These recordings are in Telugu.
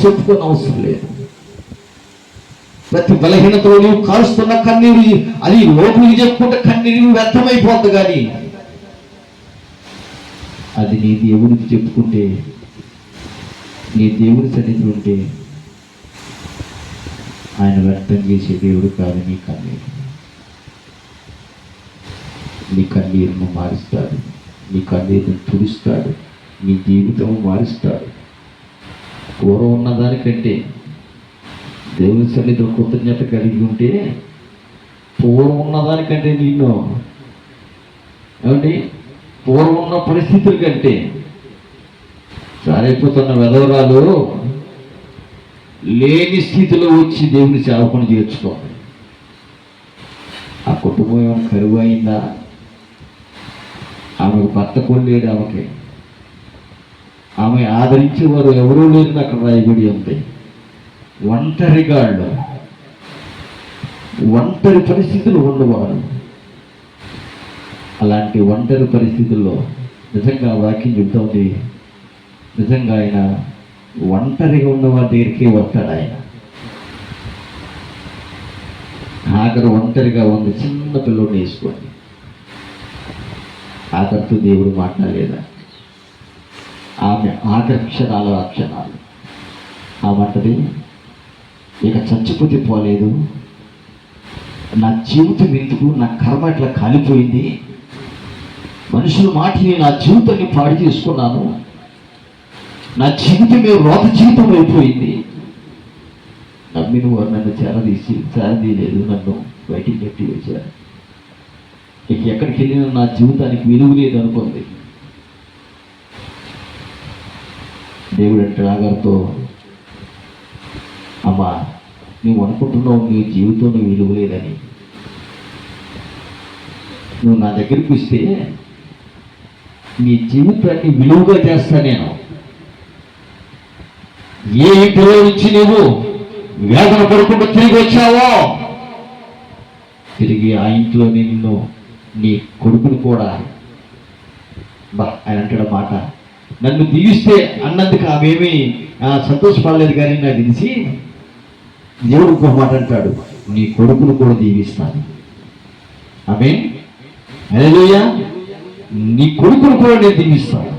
చెప్పుకోని అవసరం లేదు. ప్రతి బలహీనతలో నీవు కారుస్తున్న కన్నీరు అది లోపలికి చెప్పుకుంటే కన్నీరు వ్యర్థమైపోద్ది. కానీ అది నీ దేవుడికి చెప్పుకుంటే, నీ దేవుడి సన్నిధిలో ఉంటే ఆయన వ్యర్థం చేసే దేవుడు కాదు. నీ కన్నీరును మారుస్తాడు, నీ కన్నీరును తుడుస్తాడు, నీ జీవితం మారుస్తాడు. పూర్వం ఉన్నదానికంటే దేవుని సన్నిధిలో కృతజ్ఞత కలిగి ఉంటే పూర్వం ఉన్నదానికంటే నిన్ను ఏమండి పూర్వం ఉన్న పరిస్థితుల కంటే సారైపోతున్న వెధవరాలు లేని స్థితిలో వచ్చి దేవుని సేవకుని చేర్చుకోండి. ఆ కుటుంబం ఏమైనా కరువు అయిందా? ఆమెకు భర్త కొల్లేడు. ఆమె ఆదరించేవారు ఎవరూ లేదని అక్కడ రాయబడి ఉంది. ఒంటరిగాళ్ళు, ఒంటరి పరిస్థితులు ఉన్నవారు. అలాంటి ఒంటరి పరిస్థితుల్లో నిజంగా వాక్యం చెబుతోంది, నిజంగా ఆయన ఒంటరిగా ఉన్న వారి దగ్గరికి వస్తాడు. ఆయన ఆఖరు ఒంటరిగా ఉంది, చిన్న పిల్లోడిని వేసుకోండి. ఆఖరితో దేవుడు మాట్లాడలేదా? ఆమె ఆఖరి క్షణాలు ఆమంటది, ఇక చచ్చిపోతే పోలేదు, నా జీవితం ఎందుకు, నా కర్మ ఇట్లా కాలిపోయింది, మనుషుల మాటని నా జీవితాన్ని పాడు చేసుకున్నాను, నా జీవితమే రోత జీవితం అయిపోయింది, నమ్మిన వారు నన్ను చేరదీయలేదు, నన్ను బయటికి నెట్టి వచ్చారు, ఇక ఎక్కడికి వెళ్ళినా నా జీవితానికి విలువ లేదు అనుకుంది. దేవుడు అంటే ఆగారితో, అమ్మా నువ్వు అనుకుంటున్నావు నీ జీవితంలో విలువ లేదని, నువ్వు నా దగ్గరికి వస్తే నీ జీవితాన్ని విలువగా చేస్తా. నేను ఏ ఇంటిలో నుంచి నువ్వు వేదన పడుకుంటూ తిరిగి వచ్చావో, తిరిగి ఆ ఇంట్లో నిన్ను నీ కొడుకును కూడా ఆయన అంటాడు మాట, నన్ను దీవిస్తే అన్నందుకు ఆమెమీ సంతోషపడలేదు. కానీ నాకు తెలిసి దేవుడు ఒక మాట అంటాడు, నీ కొడుకును కూడా దీవిస్తాను. ఆమేన్, హల్లెలూయా. నీ కొడుకును కూడా నేను దీవిస్తాను,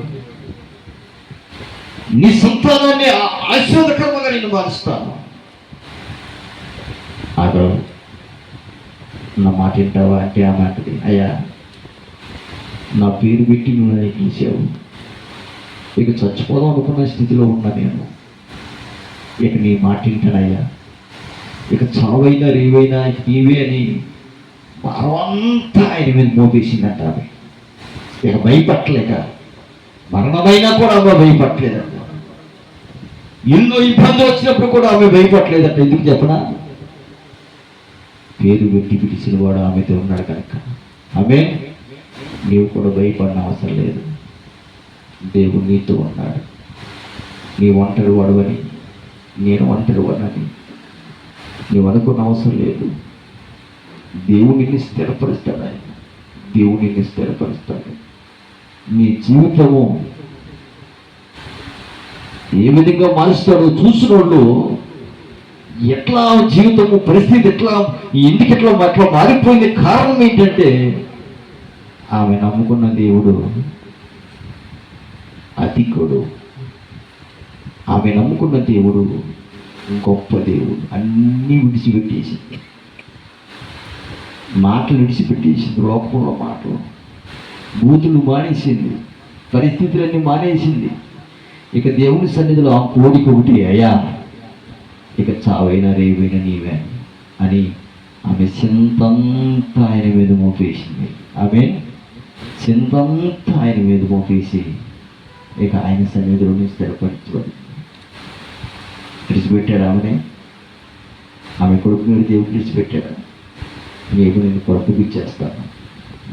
నీ సంతానాన్ని ఆశీర్వాదకరంగా నేను మారుస్తాను. అదో నా మాట వింటావా అంటే ఆమె అంటది, అయ్యా నా పేరు పెట్టి నువ్వు నన్ను పిలిచావు, ఇక చచ్చిపోదాం అనుకున్న స్థితిలో ఉన్నా నేను, ఇక నీ మాట వింటానయ్యా, ఇక చావైనా రేవైనా నీవే అని భారమంతా ఆయన మీద మోపేసిందంట. ఆమె ఇక భయపట్టలేక, మరణమైనా కూడా ఆమె భయపట్టలేదంట. ఎన్నో ఇబ్బందులు వచ్చినప్పుడు కూడా ఆమె భయపట్టలేదంట. ఎందుకు చెప్పనా? పేరు పెట్టి పిలిచిన వాడు ఆమెతో ఉన్నాడు కనుక. ఆమె నీవు కూడా భయపడిన అవసరం లేదు, దేవుడు నీతో ఉన్నాడు. నీ ఒంటరి వాడవని, నేను ఒంటరి వాడని నీవు అనుకున్న అవసరం లేదు. దేవుడు నిన్ను స్థిరపరుస్తాడు. ఆయన దేవుడు నిన్ను స్థిరపరుస్తాడు. నీ జీవితము ఏ విధంగా మారుస్తాడో చూసిన వాళ్ళు, ఎట్లా జీవితము పరిస్థితి ఎట్లా ఎందుకు ఎట్లా మారిపోయింది, కారణం ఏంటంటే ఆమె నమ్ముకున్న దేవుడు అధికుడు. ఆమె నమ్ముకున్న దేవుడు గొప్ప దేవుడు. అన్నీ విడిచిపెట్టేసింది, మాటలు విడిచిపెట్టేసింది, లోకంలో మాటలు, బూతులు మానేసింది, పరిస్థితులన్నీ మానేసింది. ఇక దేవుని సన్నిధిలో ఆ కోరిక ఒకటి, అయ్యా ఇక చావైనా రేవైనా నీవే అని ఆమె చింతంతా ఆయన మీద మోపేసింది. ఆమె చింతంతా ఆయన మీద మోపేసి ఇక ఆయన సన్నిధిలోని స్థిరపరచబడి విడిచిపెట్టాడు. ఆమె కొడుకు మీద దేవుడు విడిచిపెట్టాడు. నీవు నేను కొడుకు ఇచ్చేస్తాను,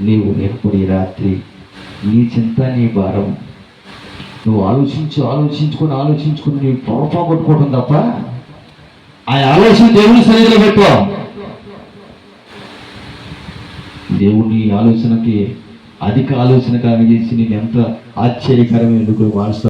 నీవు లేకపోతే ఈ రాత్రి నీ చింత నీ భారం నువ్వు ఆలోచించుకొని నీ పొరపాటుకోవడం తప్ప ఆ ఆలోచన దేవుని సన్నిధిలో పెట్టుకో. దేవుని ఆలోచనకి అధిక ఆలోచన కాని చేసి నేను ఎంత ఆశ్చర్యకరమైన మారుస్తాను.